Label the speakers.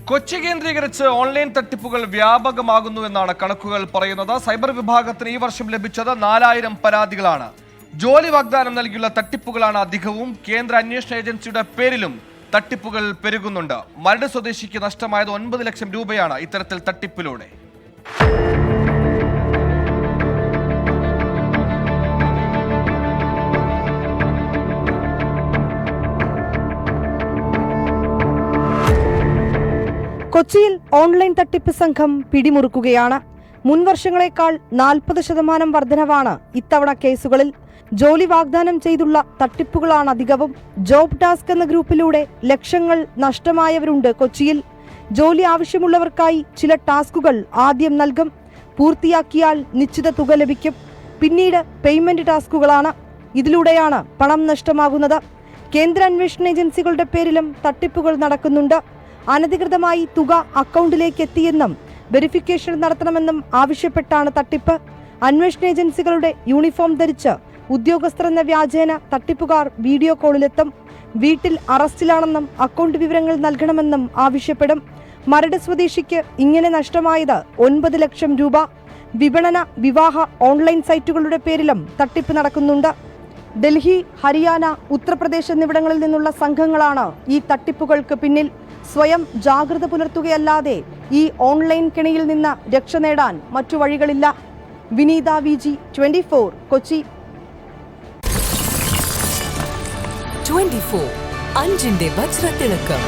Speaker 1: കൊച്ചി കേന്ദ്രീകരിച്ച് ഓൺലൈൻ തട്ടിപ്പുകൾ വ്യാപകമാകുന്നുവെന്നാണ് കണക്കുകൾ പറയുന്നത്. സൈബർ വിഭാഗത്തിന് ഈ വർഷം ലഭിച്ചത് 4000 പരാതികളാണ്. ജോലി വാഗ്ദാനം നൽകിയുള്ള തട്ടിപ്പുകളാണ് അധികവും. കേന്ദ്ര അന്വേഷണ ഏജൻസിയുടെ പേരിലും തട്ടിപ്പുകൾ പെരുകുന്നുണ്ട്. മരട് സ്വദേശിക്ക് നഷ്ടമായത് 9 ലക്ഷം രൂപയാണ് ഇത്തരത്തിൽ തട്ടിപ്പിലൂടെ.
Speaker 2: കൊച്ചിയിൽ ഓൺലൈൻ തട്ടിപ്പ് സംഘം പിടിമുറുക്കുകയാണ്. മുൻവർഷങ്ങളെക്കാൾ 40% വർധനവാണ് ഇത്തവണ കേസുകളിൽ. ജോലി വാഗ്ദാനം ചെയ്തുള്ള തട്ടിപ്പുകളാണ് അധികവും. ജോബ് ടാസ്ക് എന്ന ഗ്രൂപ്പിലൂടെ ലക്ഷങ്ങൾ നഷ്ടമായവരുണ്ട് കൊച്ചിയിൽ. ജോലി ആവശ്യമുള്ളവർക്കായി ചില ടാസ്കുകൾ ആദ്യം നൽകും. പൂർത്തിയാക്കിയാൽ നിശ്ചിത തുക ലഭിക്കും. പിന്നീട് പേയ്മെന്റ് ടാസ്കുകളാണ്. ഇതിലൂടെയാണ് പണം നഷ്ടമാകുന്നത്. കേന്ദ്ര അന്വേഷണ ഏജൻസികളുടെ പേരിലും തട്ടിപ്പുകൾ നടക്കുന്നുണ്ട്. അനധികൃതമായി തുക അക്കൗണ്ടിലേക്ക് എത്തിയെന്നും വെരിഫിക്കേഷൻ നടത്തണമെന്നും ആവശ്യപ്പെട്ടാണ് തട്ടിപ്പ്. അന്വേഷണ ഏജൻസികളുടെ യൂണിഫോം ധരിച്ച് ഉദ്യോഗസ്ഥർ എന്ന വ്യാജേന തട്ടിപ്പുകാർ വീഡിയോ കോളിലെത്തും. വീട്ടിൽ അറസ്റ്റിലാണെന്നും അക്കൗണ്ട് വിവരങ്ങൾ നൽകണമെന്നും ആവശ്യപ്പെടും. മരട് സ്വദേശിക്ക് ഇങ്ങനെ നഷ്ടമായത് 9 ലക്ഷം രൂപ. വിപണന, വിവാഹ ഓൺലൈൻ സൈറ്റുകളുടെ പേരിലും തട്ടിപ്പ് നടക്കുന്നുണ്ട്. ഡൽഹി, ഹരിയാന, ഉത്തർപ്രദേശ് എന്നിവിടങ്ങളിൽ നിന്നുള്ള സംഘങ്ങളാണ് ഈ തട്ടിപ്പുകൾക്ക് പിന്നിൽ. സ്വയം ജാഗ്രത പുലർത്തുകയല്ലാതെ ഈ ഓൺലൈൻ കെണിയിൽ നിന്ന് രക്ഷ നേടാൻ മറ്റു വഴികളില്ല. വിനീത VG, 24 കൊച്ചി.
Speaker 3: 24 അഞ്ചിന്റെ വജ്രത്തിളക്കം.